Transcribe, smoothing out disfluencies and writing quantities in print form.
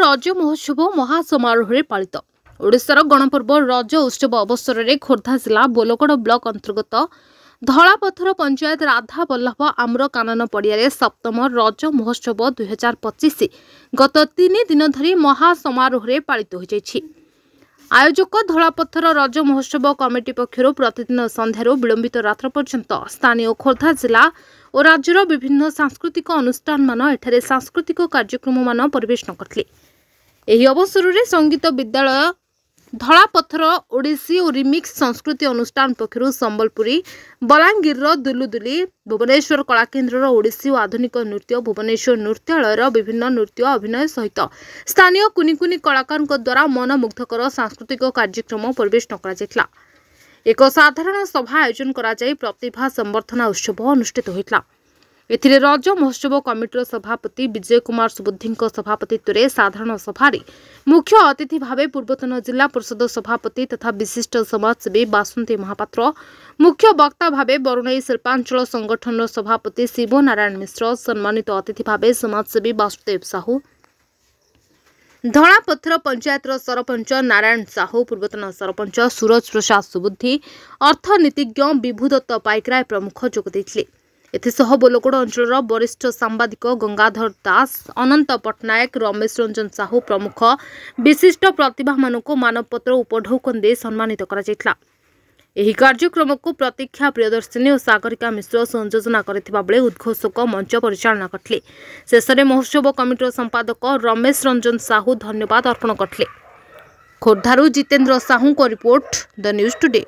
रज महोत्सव महासमारोह पालित। ओडिशार गणपर्व रज उत्सव अवसर में खोर्धा जिला बोलगड़ ब्लॉक अंतर्गत धलापथर पंचायत राधा बल्लभ आम्र कानन पड़िया सप्तम रज महोत्सव 2025 गत 3 दिन धरी महासमारोह पालित हो। आयोजक धलापथर रज महोत्सव कमिटी पक्षर प्रतिदिन संध्यार विलंबित रात्र पर्यंत स्थानीय खोर्धा जिला और राज्यर विभिन्न सांस्कृतिक अनुष्ठान मान एठारे सांस्कृतिक कार्यक्रम मान परिवेषण करथिले। एही अवसर में संगीत विद्यालय धलापथर ओडिसी और रिमिक्स संस्कृति अनुष्ठान पक्षर संबलपुरी बलांगीर दुलुदुली भुवनेश्वर कलाकेन्द्र ओडिसी और आधुनिक नृत्य भुवनेश्वर नृत्यालय विभिन्न नृत्य अभिनय सहित स्थानीय कुनिकुनी कलाकार द्वारा मनमुग्धकर सांस्कृतिक कार्यक्रम परिवेषण करा। एक साधारण सभा आयोजन कराई प्रतिभा संवर्धना उत्सव अनुष्ठित होता। एथिरे रज महोत्सव कमिटर सभापति विजय कुमार सुबुद्धि सभापतित्व में साधारण सभा मुख्य अतिथि भाव पूर्वतन जिला परिषद सभापति तथा विशिष्ट समाजसेवी बासंती महापात्र, मुख्य वक्ता भाव बरुणई शिल्पांचल संगठन सभापति शिव नारायण मिश्र, सम्मानित अतिथि भाव समाजसेवी वासुदेव साहू, धलापथर पंचायत सरपंच नारायण साहू, पूर्वतन सरपंच सूरज प्रसाद सुबुद्धि, अर्थनीतिज्ञ विभुदत्त पाइकराय प्रमुख जोगदेइथिले। एथिसह बोलगड़ अंचल वरिष्ठ सांबादिक गंगाधर दास, अनंत पट्टनायक, रमेश रंजन साहू प्रमुख विशिष्ट प्रतिभा मानक मानपत्र उपढौकन दे सम्मानित करा। एही कार्यक्रम को प्रतीक्षा प्रियदर्शिनी और सागरिका मिश्र संयोजना करथिबा बेले उद्घोषक मंच परिचालना करथिले। शेषरे महोत्सव कमिटर संपादक रमेश रंजन साहू धन्यवाद अर्पण करथिले। खोर्धारू जितेंद्र साहू को रिपोर्ट, द न्यूज टुडे।